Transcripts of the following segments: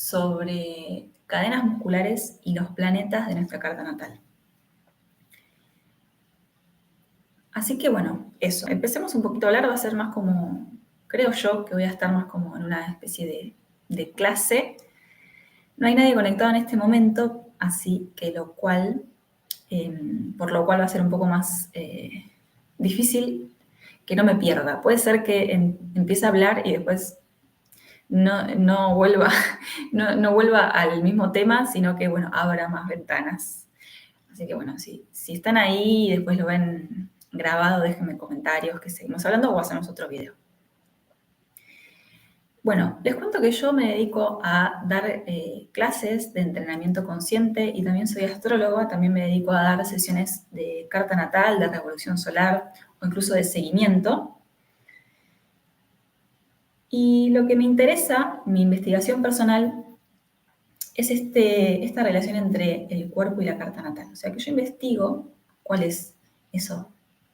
sobre cadenas musculares y los planetas de nuestra carta natal. Así que bueno, eso. Empecemos un poquito a hablar, va a ser más como, creo yo, que voy a estar más como en una especie de clase. No hay nadie conectado en este momento, así que por lo cual va a ser un poco más difícil que no me pierda. Puede ser que empiece a hablar y después no vuelva, no vuelva al mismo tema, sino que, bueno, abra más ventanas. Así que, bueno, si están ahí y después lo ven grabado, déjenme comentarios que seguimos hablando o hacemos otro video. Bueno, les cuento que yo me dedico a dar clases de entrenamiento consciente y también soy astróloga, también me dedico a dar sesiones de carta natal, de revolución solar o incluso de seguimiento. Y lo que me interesa, mi investigación personal, es esta relación entre el cuerpo y la carta natal. O sea, que yo investigo cuál es eso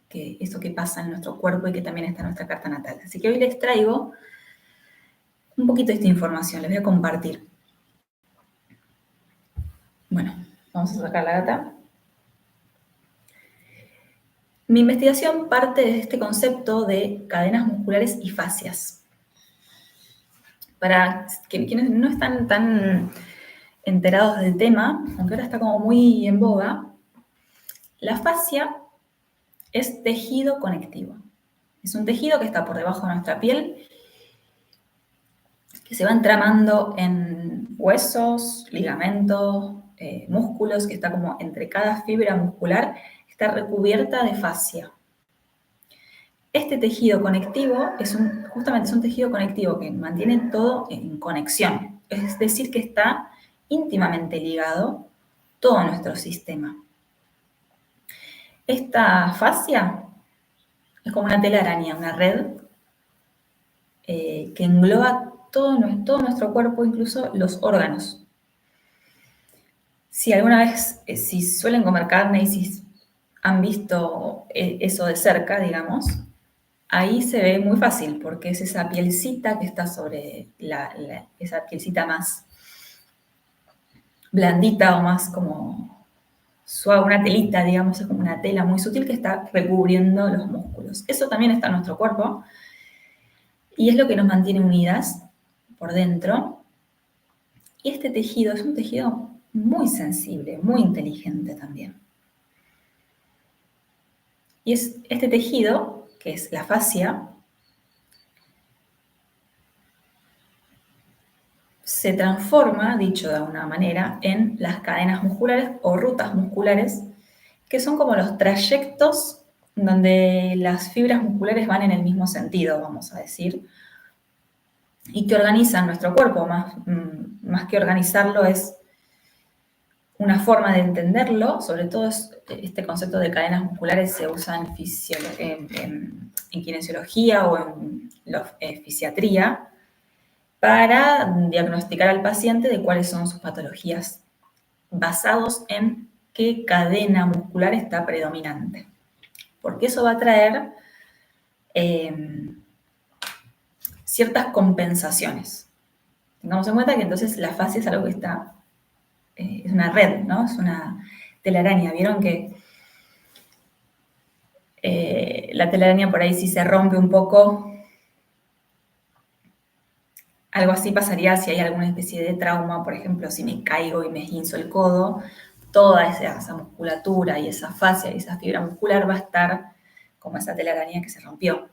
que pasa en nuestro cuerpo y que también está en nuestra carta natal. Así que hoy les traigo un poquito de esta información, les voy a compartir. Bueno, vamos a sacar la data. Mi investigación parte de este concepto de cadenas musculares y fascias. Para quienes no están tan enterados del tema, aunque ahora está como muy en boga, la fascia es tejido conectivo. Es un tejido que está por debajo de nuestra piel, que se va entramando en huesos, ligamentos, músculos, que está como entre cada fibra muscular, está recubierta de fascia. Este tejido conectivo justamente es un tejido conectivo que mantiene todo en conexión, es decir, que está íntimamente ligado todo nuestro sistema. Esta fascia es como una telaraña, una red que engloba todo nuestro cuerpo, incluso los órganos. Si alguna vez, si suelen comer carne y si han visto eso de cerca, digamos, ahí se ve muy fácil, porque es esa pielcita que está sobre esa pielcita más blandita o más como suave, una telita, digamos, es como una tela muy sutil que está recubriendo los músculos. Eso también está en nuestro cuerpo y es lo que nos mantiene unidas por dentro. Y este tejido es un tejido muy sensible, muy inteligente también. Y es este tejido, que es la fascia, se transforma, dicho de alguna manera, en las cadenas musculares o rutas musculares, que son como los trayectos donde las fibras musculares van en el mismo sentido, vamos a decir, y que organizan nuestro cuerpo. Más que organizarlo, es una forma de entenderlo, sobre todo este concepto de cadenas musculares se usa en kinesiología o en fisiatría, para diagnosticar al paciente de cuáles son sus patologías, basados en qué cadena muscular está predominante. Porque eso va a traer ciertas compensaciones. Tengamos en cuenta que entonces la fascia es algo que está, es una red, ¿no? Es una telaraña. Vieron que la telaraña por ahí si se rompe un poco, algo así pasaría si hay alguna especie de trauma, por ejemplo, si me caigo y me esguinzo el codo, toda esa musculatura y esa fascia y esa fibra muscular va a estar como esa telaraña que se rompió.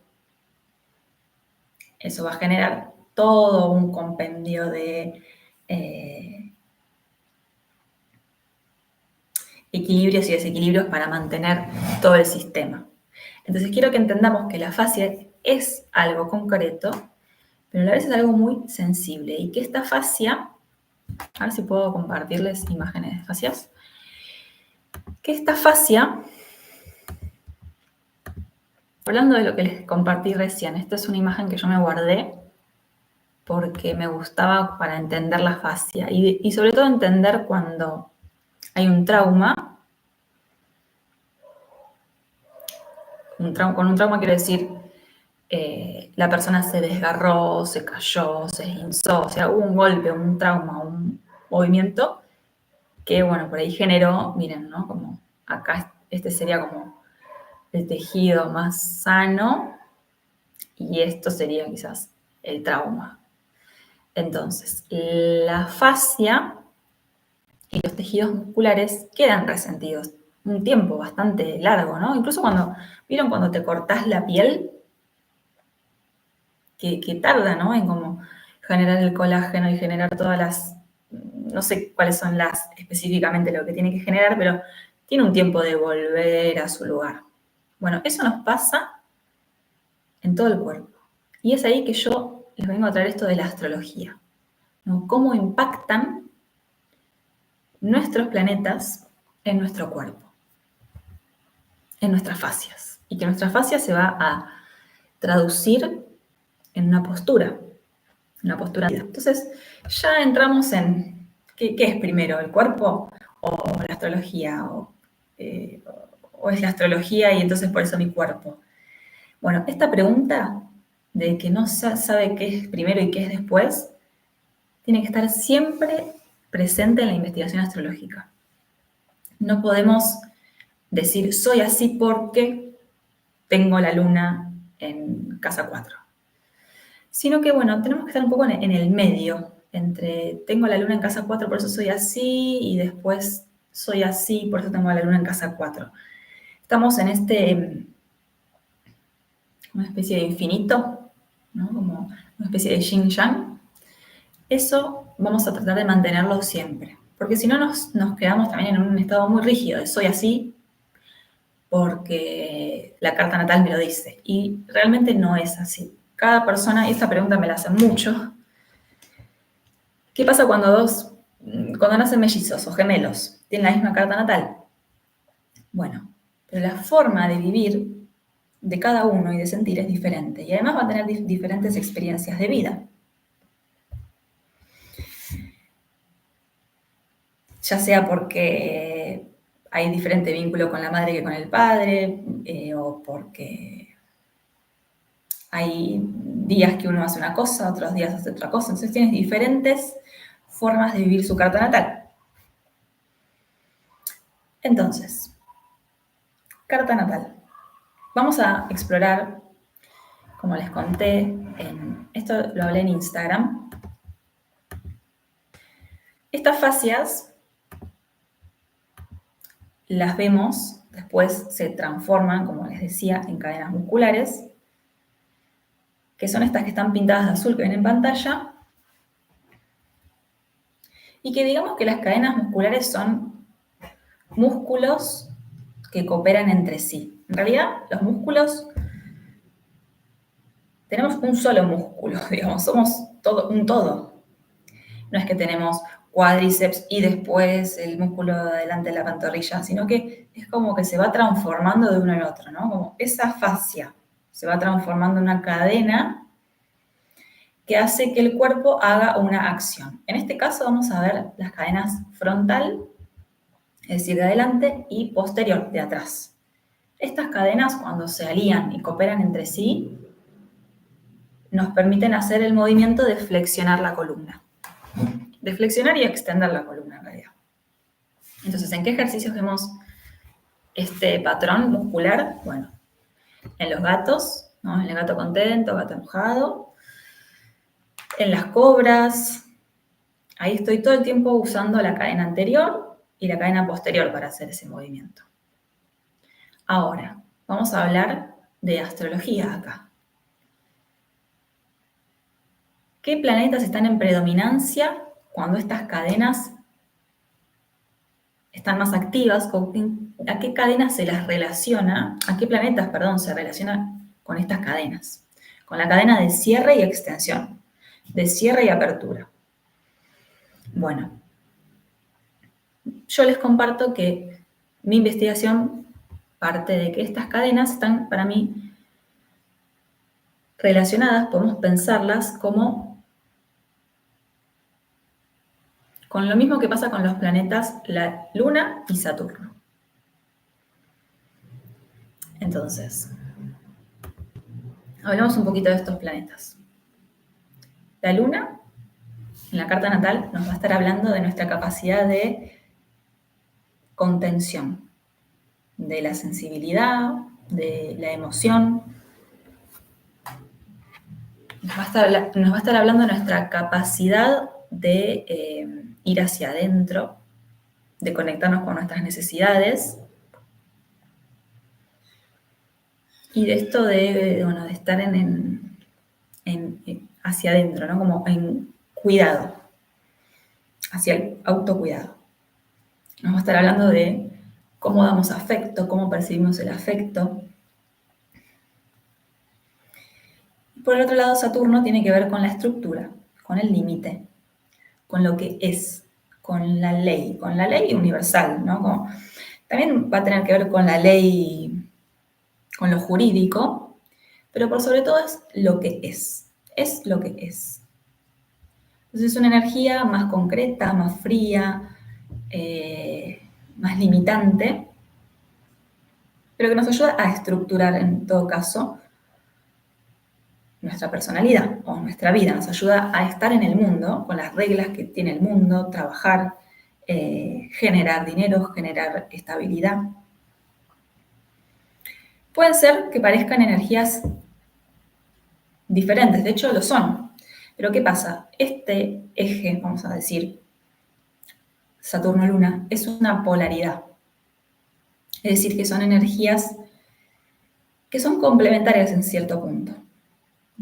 Eso va a generar todo un compendio de equilibrios y desequilibrios para mantener todo el sistema. Entonces quiero que entendamos que la fascia es algo concreto, pero a la vez es algo muy sensible y que esta fascia, a ver si puedo compartirles imágenes de fascias, que esta fascia, hablando de lo que les compartí recién, esta es una imagen que yo me guardé porque me gustaba para entender la fascia y sobre todo entender cuando hay un trauma. Con un trauma quiero decir la persona se desgarró, se cayó, se esguinzó, o sea, hubo un golpe, un trauma, movimiento que, bueno, por ahí generó, miren, ¿no? Como acá este sería como el tejido más sano y esto sería quizás el trauma. Entonces, la fascia y los tejidos musculares quedan resentidos un tiempo bastante largo, ¿no? Incluso ¿vieron cuando te cortás la piel? Que tarda, ¿no? En como generar el colágeno y generar todas no sé cuáles son específicamente lo que tiene que generar, pero tiene un tiempo de volver a su lugar. Bueno, eso nos pasa en todo el cuerpo. Y es ahí que yo les vengo a traer esto de la astrología, ¿no? Cómo impactan nuestros planetas en nuestro cuerpo, en nuestras fascias. Y que nuestra fascia se va a traducir en una postura. Entonces, ya entramos en ¿qué es primero, el cuerpo o la astrología? ¿O es la astrología y entonces por eso mi cuerpo? Bueno, esta pregunta de que no sabe qué es primero y qué es después, tiene que estar siempre presente en la investigación astrológica. No podemos decir soy así porque tengo la luna en casa 4. Sino que, bueno, tenemos que estar un poco en el medio, entre tengo la luna en casa 4, por eso soy así, y después soy así, por eso tengo la luna en casa 4. Estamos en una especie de infinito, ¿no? Como una especie de yin-yang. Eso vamos a tratar de mantenerlo siempre, porque si no nos quedamos también en un estado muy rígido de soy así porque la carta natal me lo dice, y realmente no es así. Cada persona, y esta pregunta me la hacen mucho, ¿qué pasa cuando nacen mellizos o gemelos? ¿Tienen la misma carta natal? Bueno, pero la forma de vivir de cada uno y de sentir es diferente. Y además va a tener diferentes experiencias de vida. Ya sea porque hay diferente vínculo con la madre que con el padre, o porque hay días que uno hace una cosa, otros días hace otra cosa. Entonces tienes diferentes formas de vivir su carta natal. Entonces, carta natal. Vamos a explorar, como les conté, esto lo hablé en Instagram. Estas fascias las vemos, después se transforman, como les decía, en cadenas musculares, que son estas que están pintadas de azul que ven en pantalla, y que digamos que las cadenas musculares son músculos que cooperan entre sí. En realidad, los músculos, tenemos un solo músculo, digamos, somos un todo. No es que tenemos cuádriceps y después el músculo de adelante de la pantorrilla, sino que es como que se va transformando de uno en otro, ¿no? Como esa fascia se va transformando en una cadena que hace que el cuerpo haga una acción. En este caso vamos a ver las cadenas frontal, es decir, de adelante, y posterior, de atrás. Estas cadenas, cuando se alían y cooperan entre sí, nos permiten hacer el movimiento de flexionar la columna. De flexionar y extender la columna, en realidad. Entonces, ¿en qué ejercicios vemos este patrón muscular? Bueno, en los gatos, ¿no? En el gato contento, gato enojado, en las cobras. Ahí estoy todo el tiempo usando la cadena anterior y la cadena posterior para hacer ese movimiento. Ahora, vamos a hablar de astrología acá. ¿Qué planetas están en predominancia cuando estas cadenas están más activas? ¿A qué cadenas se las relaciona? ¿A qué planetas, perdón, se relaciona con estas cadenas? Con la cadena de cierre y extensión, de cierre y apertura. Bueno, yo les comparto que mi investigación parte de que estas cadenas están, para mí, relacionadas, podemos pensarlas como con lo mismo que pasa con los planetas, la Luna y Saturno. Entonces, hablemos un poquito de estos planetas. La Luna en la carta natal nos va a estar hablando de nuestra capacidad de contención, de la sensibilidad, de la emoción. Nos va a estar hablando de nuestra capacidad de ir hacia adentro, de conectarnos con nuestras necesidades y de esto de estar hacia adentro, ¿no? Como en cuidado, hacia el autocuidado. Nos va a estar hablando de cómo damos afecto, cómo percibimos el afecto. Por el otro lado, Saturno tiene que ver con la estructura, con el límite, con lo que es, con la ley universal, ¿no? También va a tener que ver con la ley, con lo jurídico, pero por sobre todo es lo que es lo que es. Entonces es una energía más concreta, más fría, más limitante, pero que nos ayuda a estructurar en todo caso nuestra personalidad o nuestra vida, nos ayuda a estar en el mundo, con las reglas que tiene el mundo, trabajar, generar dinero, generar estabilidad. Pueden ser que parezcan energías diferentes, de hecho lo son. Pero ¿qué pasa? Este eje, vamos a decir, Saturno-Luna, es una polaridad. Es decir, que son energías que son complementarias en cierto punto.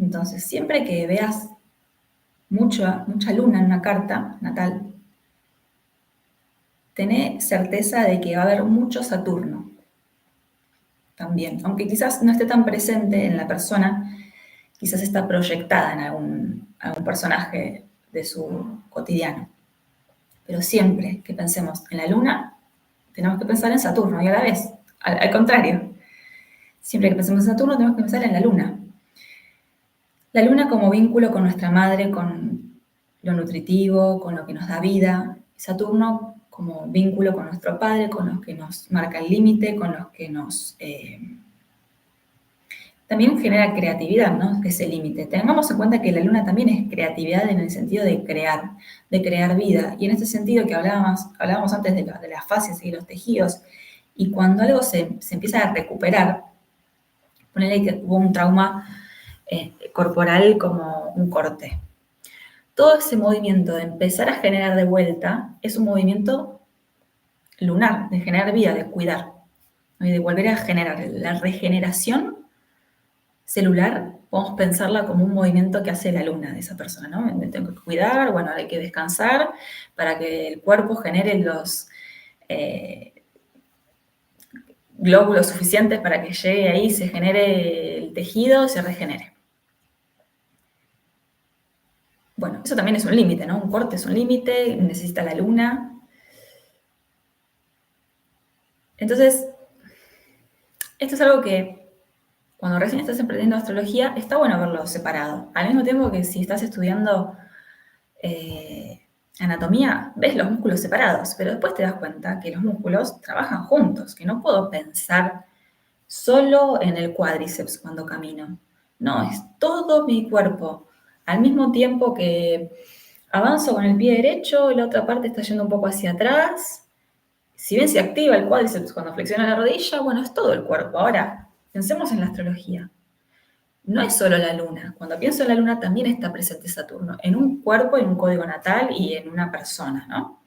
Entonces, siempre que veas mucha luna en una carta natal, tené certeza de que va a haber mucho Saturno también. Aunque quizás no esté tan presente en la persona, quizás está proyectada en algún personaje de su cotidiano. Pero siempre que pensemos en la luna, tenemos que pensar en Saturno y a la vez, al contrario. Siempre que pensemos en Saturno, tenemos que pensar en la luna. La luna como vínculo con nuestra madre, con lo nutritivo, con lo que nos da vida. Saturno como vínculo con nuestro padre, con los que nos marca el límite, con los que nos... también genera creatividad, ¿no? Ese límite. Tengamos en cuenta que la luna también es creatividad en el sentido de crear vida. Y en este sentido que hablábamos antes de las fases y los tejidos, y cuando algo se empieza a recuperar, ponele que hubo un trauma corporal como un corte. Todo ese movimiento de empezar a generar de vuelta es un movimiento lunar, de generar vida, de cuidar, ¿no? Y de volver a generar. La regeneración celular, podemos pensarla como un movimiento que hace la luna de esa persona, ¿no? Me tengo que cuidar, bueno, hay que descansar para que el cuerpo genere los glóbulos suficientes para que llegue ahí, se genere el tejido, se regenere. Bueno, eso también es un límite, ¿no? Un corte es un límite, necesita la luna. Entonces, esto es algo que cuando recién estás aprendiendo astrología, está bueno verlo separado. Al mismo tiempo que si estás estudiando anatomía, ves los músculos separados, pero después te das cuenta que los músculos trabajan juntos, que no puedo pensar solo en el cuádriceps cuando camino. No, es todo mi cuerpo. Al mismo tiempo que avanzo con el pie derecho, la otra parte está yendo un poco hacia atrás. Si bien se activa el cuádriceps cuando flexiona la rodilla, bueno, es todo el cuerpo. Ahora, pensemos en la astrología. No es solo la luna. Cuando pienso en la luna también está presente Saturno, en un cuerpo, en un código natal y en una persona, ¿no?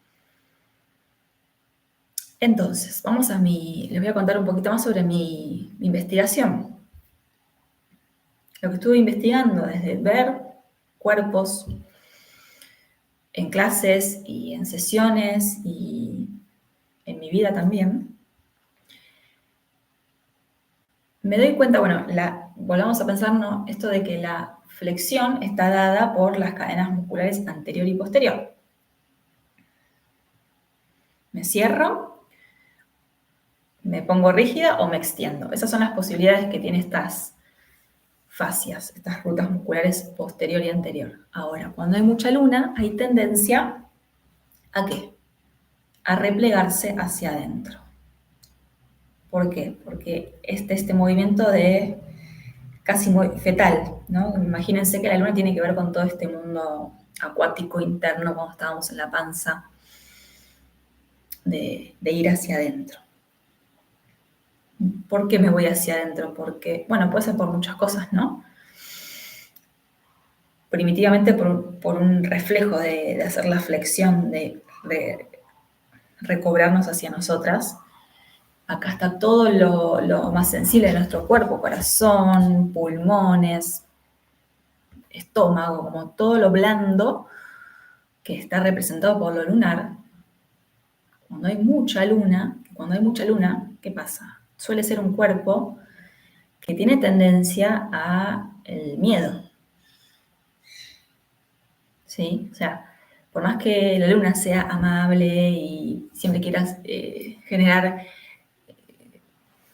Entonces, les voy a contar un poquito más sobre mi investigación. Lo que estuve investigando desde ver cuerpos en clases y en sesiones y en mi vida también, me doy cuenta, bueno, volvamos a pensar, ¿no? Esto de que la flexión está dada por las cadenas musculares anterior y posterior. Me cierro, me pongo rígida o me extiendo. Esas son las posibilidades que tiene estas fascias, estas rutas musculares posterior y anterior. Ahora, cuando hay mucha luna, hay tendencia ¿a qué? A replegarse hacia adentro. ¿Por qué? Porque este movimiento casi fetal, ¿no? Imagínense que la luna tiene que ver con todo este mundo acuático interno cuando estábamos en la panza, de ir hacia adentro. ¿Por qué me voy hacia adentro? Porque, bueno, puede ser por muchas cosas, ¿no? Primitivamente por un reflejo de hacer la flexión, de recobrarnos hacia nosotras. Acá está todo lo más sensible de nuestro cuerpo, corazón, pulmones, estómago, como todo lo blando que está representado por lo lunar. Cuando hay mucha luna, ¿qué pasa? Suele ser un cuerpo que tiene tendencia al miedo. ¿Sí? O sea, por más que la luna sea amable y siempre quieras generar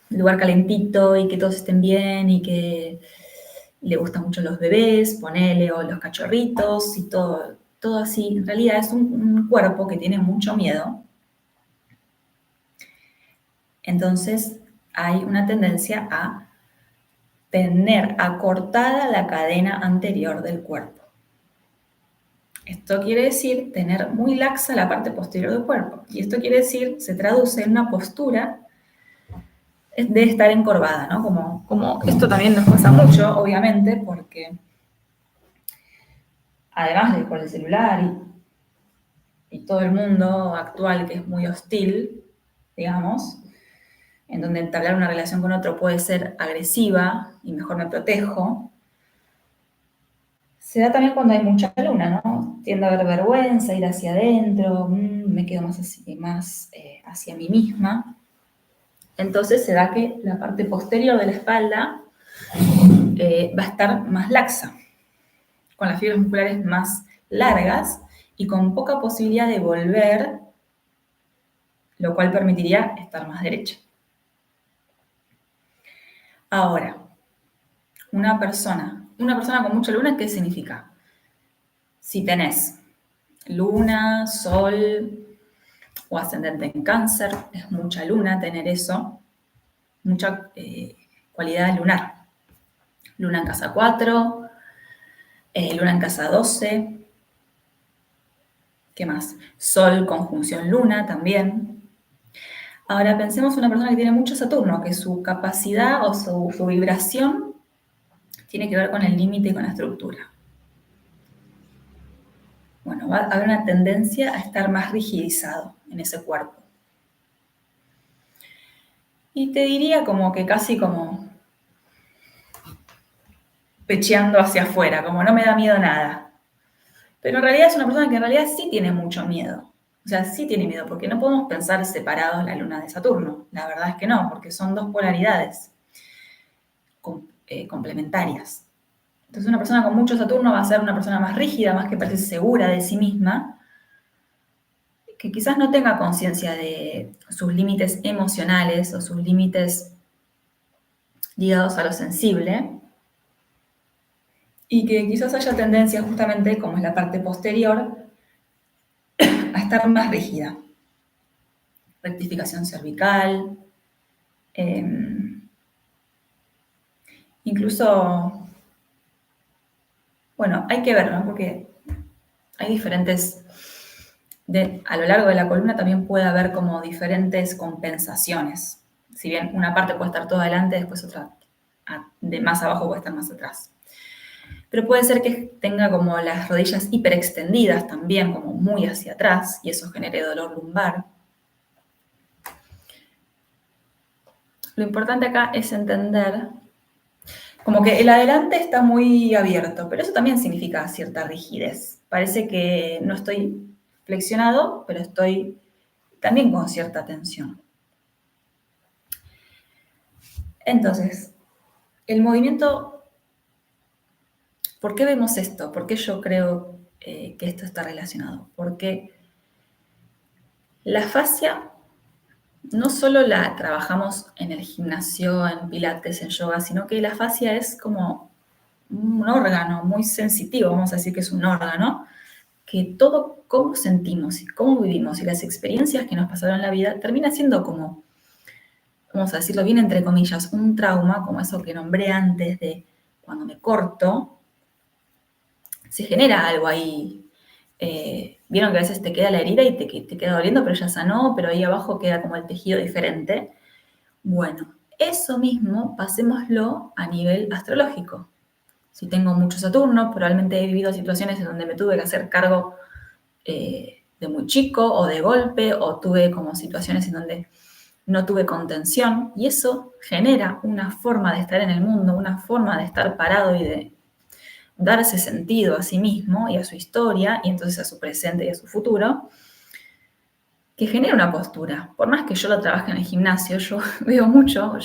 lugar calentito y que todos estén bien y que le gustan mucho los bebés, ponele, o los cachorritos y todo así, en realidad es un cuerpo que tiene mucho miedo. Entonces hay una tendencia a tener acortada la cadena anterior del cuerpo. Esto quiere decir tener muy laxa la parte posterior del cuerpo. Y esto quiere decir, se traduce en una postura de estar encorvada, ¿no? Como esto también nos pasa mucho, obviamente, porque además de con el celular y todo el mundo actual que es muy hostil, digamos, en donde entablar una relación con otro puede ser agresiva y mejor me protejo, se da también cuando hay mucha luna, ¿no? Tiendo a haber vergüenza, ir hacia adentro, me quedo más hacia mí misma. Entonces se da que la parte posterior de la espalda va a estar más laxa, con las fibras musculares más largas y con poca posibilidad de volver, lo cual permitiría estar más derecha. Ahora, una persona con mucha luna, ¿qué significa? Si tenés luna, sol o ascendente en cáncer, es mucha luna tener eso, mucha cualidad lunar. Luna en casa 4, luna en casa 12, ¿qué más? Sol conjunción luna también. Ahora pensemos en una persona que tiene mucho Saturno, que su capacidad o su vibración tiene que ver con el límite y con la estructura. Bueno, va a haber una tendencia a estar más rigidizado en ese cuerpo. Y te diría como que casi como pecheando hacia afuera, como no me da miedo nada. Pero en realidad es una persona que en realidad sí tiene mucho miedo. O sea, sí tiene miedo, porque no podemos pensar separados la luna de Saturno. La verdad es que no, porque son dos polaridades complementarias. Entonces una persona con mucho Saturno va a ser una persona más rígida, más que parece segura de sí misma, que quizás no tenga conciencia de sus límites emocionales o sus límites ligados a lo sensible, y que quizás haya tendencia justamente, como es la parte posterior, a estar más rígida. Rectificación cervical, incluso, bueno, hay que ver, ¿no? Porque hay diferentes, a lo largo de la columna también puede haber como diferentes compensaciones. Si bien una parte puede estar toda adelante, después otra de más abajo puede estar más atrás. Pero puede ser que tenga como las rodillas hiperextendidas también, como muy hacia atrás, y eso genere dolor lumbar. Lo importante acá es entender como que el adelante está muy abierto, pero eso también significa cierta rigidez. Parece que no estoy flexionado, pero estoy también con cierta tensión. Entonces, el movimiento, ¿por qué vemos esto? ¿Por qué yo creo que esto está relacionado? Porque la fascia no solo la trabajamos en el gimnasio, en pilates, en yoga, sino que la fascia es como un órgano muy sensitivo, vamos a decir que es un órgano, que todo cómo sentimos y cómo vivimos y las experiencias que nos pasaron en la vida termina siendo como, vamos a decirlo bien entre comillas, un trauma, como eso que nombré antes de cuando me corto, se genera algo ahí vieron que a veces te queda la herida y te queda doliendo, pero ya sanó, pero ahí abajo queda como el tejido diferente. Bueno, eso mismo pasémoslo a nivel astrológico. Si tengo mucho Saturno, probablemente he vivido situaciones en donde me tuve que hacer cargo de muy chico o de golpe, o tuve como situaciones en donde no tuve contención, y eso genera una forma de estar en el mundo, una forma de estar parado y de darse sentido a sí mismo y a su historia, y entonces a su presente y a su futuro, que genera una postura. Por más que yo lo trabaje en el gimnasio, yo veo mucho,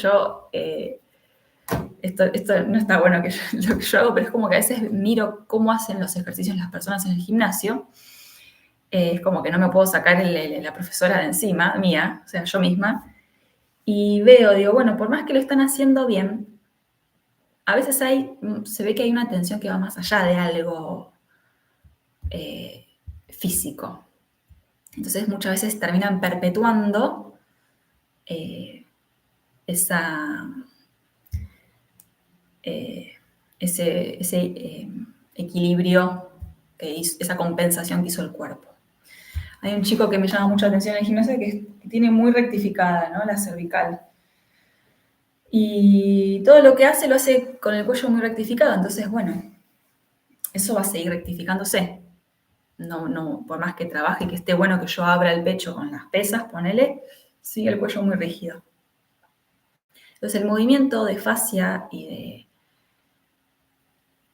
esto no está bueno lo que yo hago, pero es como que a veces miro cómo hacen los ejercicios las personas en el gimnasio. Es como que no me puedo sacar la profesora de encima, mía, o sea, yo misma, y veo, digo, bueno, por más que lo están haciendo bien, a veces se ve que hay una tensión que va más allá de algo físico. Entonces muchas veces terminan perpetuando eh, esa, eh, ese equilibrio, esa compensación que hizo el cuerpo. Hay un chico que me llama mucho la atención en el gimnasio que tiene muy rectificada, ¿no?, la cervical. Y todo lo que hace lo hace con el cuello muy rectificado, entonces, bueno, eso va a seguir rectificándose. No, por más que trabaje y que esté bueno que yo abra el pecho con las pesas, ponele, sigue el cuello muy rígido. Entonces, el movimiento de fascia y de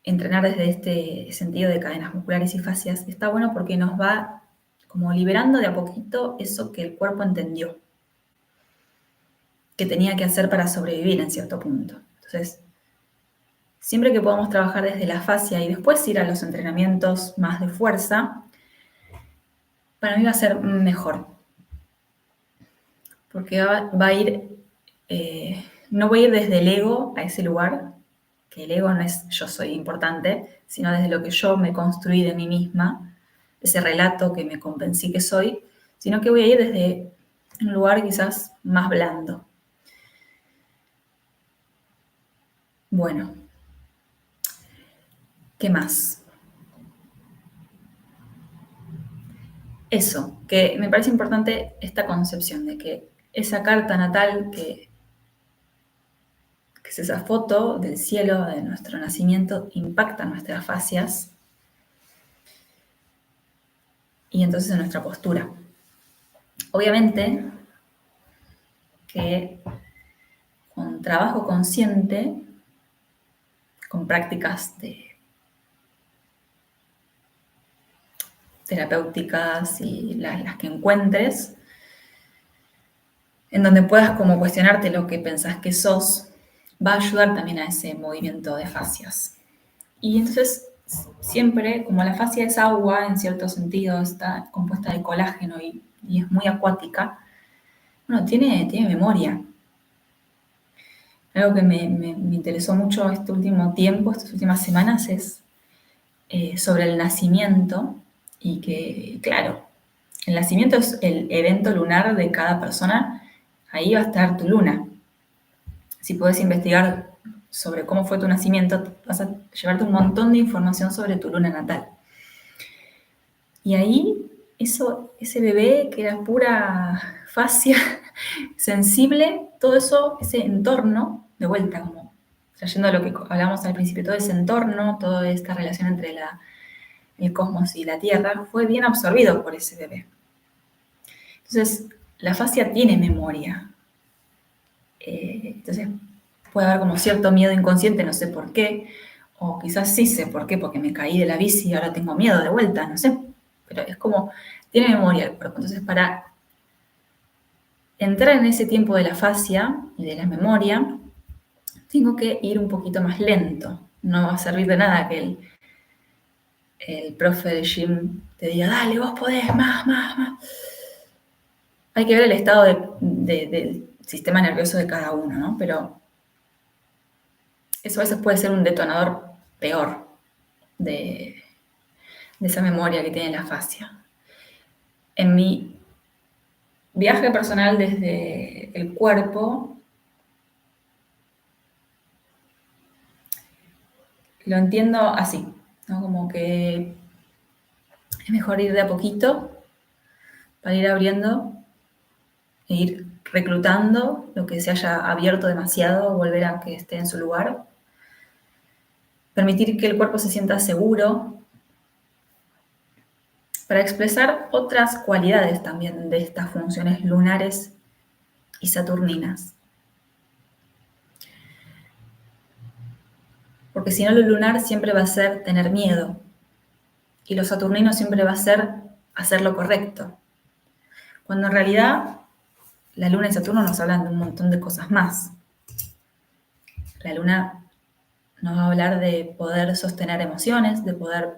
entrenar desde este sentido de cadenas musculares y fascias está bueno porque nos va como liberando de a poquito eso que el cuerpo entendió que tenía que hacer para sobrevivir en cierto punto. Entonces, siempre que podamos trabajar desde la fascia y después ir a los entrenamientos más de fuerza, para mí va a ser mejor. Porque va a ir, no voy a ir desde el ego a ese lugar, que el ego no es yo soy importante, sino desde lo que yo me construí de mí misma, ese relato que me convencí que soy, sino que voy a ir desde un lugar quizás más blando. Bueno, ¿qué más? Eso, que me parece importante esta concepción de que esa carta natal, que es esa foto del cielo de nuestro nacimiento, impacta nuestras fascias y entonces en nuestra postura. Obviamente que con trabajo consciente, con prácticas terapéuticas y las que encuentres, en donde puedas como cuestionarte lo que pensás que sos, va a ayudar también a ese movimiento de fascias. Y entonces, siempre, como la fascia es agua, en cierto sentido, está compuesta de colágeno y es muy acuática, bueno, tiene memoria. Algo que me interesó mucho este último tiempo, estas últimas semanas, es sobre el nacimiento y que, claro, el nacimiento es el evento lunar de cada persona, ahí va a estar tu luna. Si puedes investigar sobre cómo fue tu nacimiento, vas a llevarte un montón de información sobre tu luna natal. Y ahí, ese bebé que era pura fascia, sensible, todo eso, ese entorno, de vuelta, como trayendo a lo que hablamos al principio, todo ese entorno, toda esta relación entre el cosmos y la Tierra, fue bien absorbido por ese bebé. Entonces, la fascia tiene memoria. Entonces, puede haber como cierto miedo inconsciente, no sé por qué, o quizás sí sé por qué, porque me caí de la bici y ahora tengo miedo de vuelta, no sé, pero es como, tiene memoria el cuerpo. Entonces, para entrar en ese tiempo de la fascia y de la memoria, tengo que ir un poquito más lento. No va a servir de nada que el profe de gym te diga, dale, vos podés, más. Hay que ver el estado del sistema nervioso de cada uno, ¿no? Pero eso a veces puede ser un detonador peor de esa memoria que tiene la fascia. En mi viaje personal desde el cuerpo, lo entiendo así, ¿no? Como que Es mejor ir de a poquito para ir abriendo e ir reclutando lo que se haya abierto demasiado, volver a que esté en su lugar. Permitir que el cuerpo se sienta seguro para expresar otras cualidades también de estas funciones lunares y saturninas. Porque si no, lo lunar siempre va a ser tener miedo y lo saturnino siempre va a ser hacer lo correcto. Cuando en realidad la luna y Saturno nos hablan de un montón de cosas más. La luna nos va a hablar de poder sostener emociones, de poder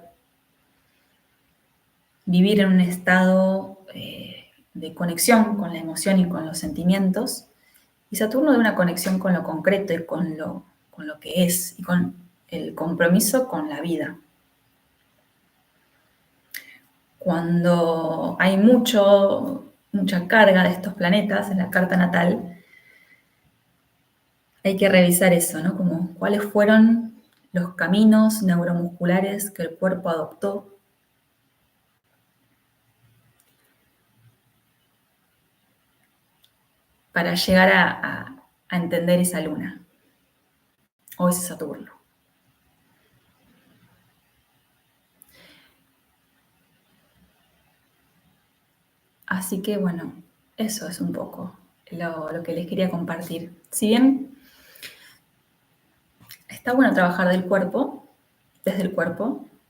vivir en un estado de conexión con la emoción y con los sentimientos. Y Saturno de una conexión con lo concreto y con lo que es y con el compromiso con la vida. Cuando hay mucha carga de estos planetas en la carta natal, hay que revisar eso, ¿no? Como cuáles fueron los caminos neuromusculares que el cuerpo adoptó para llegar a entender esa luna o ese Saturno. Así que bueno, eso es un poco lo que les quería compartir. Si bien está bueno trabajar desde el cuerpo,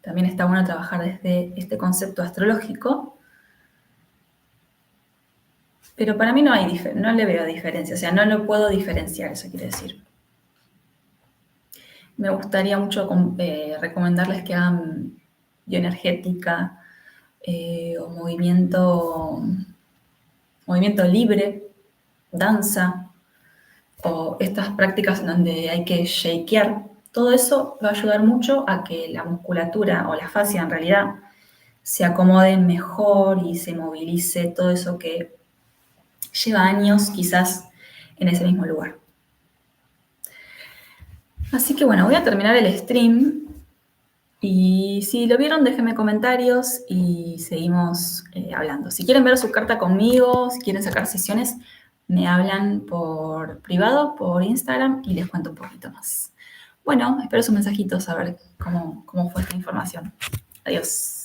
también está bueno trabajar desde este concepto astrológico, pero para mí no le veo diferencia, o sea, no lo puedo diferenciar, eso quiere decir. Me gustaría mucho recomendarles que hagan bioenergética o movimiento libre, danza, o estas prácticas en donde hay que shakear. Todo eso va a ayudar mucho a que la musculatura o la fascia en realidad se acomode mejor y se movilice todo eso que lleva años quizás en ese mismo lugar. Así que bueno, voy a terminar el stream y si lo vieron déjenme comentarios y seguimos hablando. Si quieren ver su carta conmigo, si quieren sacar sesiones, me hablan por privado, por Instagram y les cuento un poquito más. Bueno, espero sus mensajitos a ver cómo fue esta información. Adiós.